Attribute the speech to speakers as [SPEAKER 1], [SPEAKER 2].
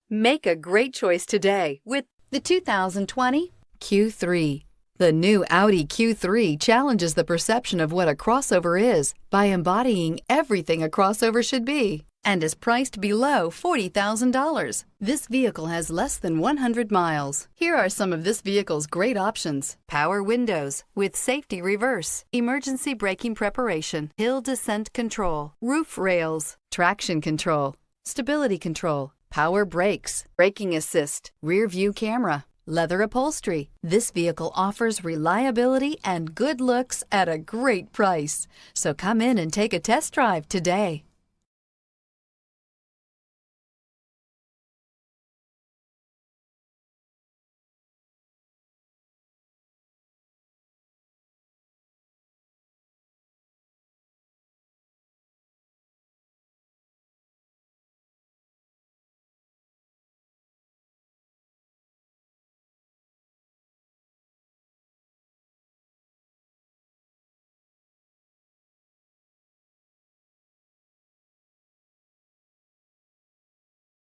[SPEAKER 1] Make a great choice today with the 2020 Q3. The new Audi Q3 challenges the perception of what a crossover is by embodying everything a crossover should be and is priced below $40,000. This vehicle has less than 100 miles. Here are some of this vehicle's great options: power windows with safety reverse, emergency braking preparation, hill descent control, roof rails, traction control, stability control, power brakes, braking assist, rear view camera, leather upholstery. This vehicle offers reliability and good looks at a great price. So come in and take a test drive today.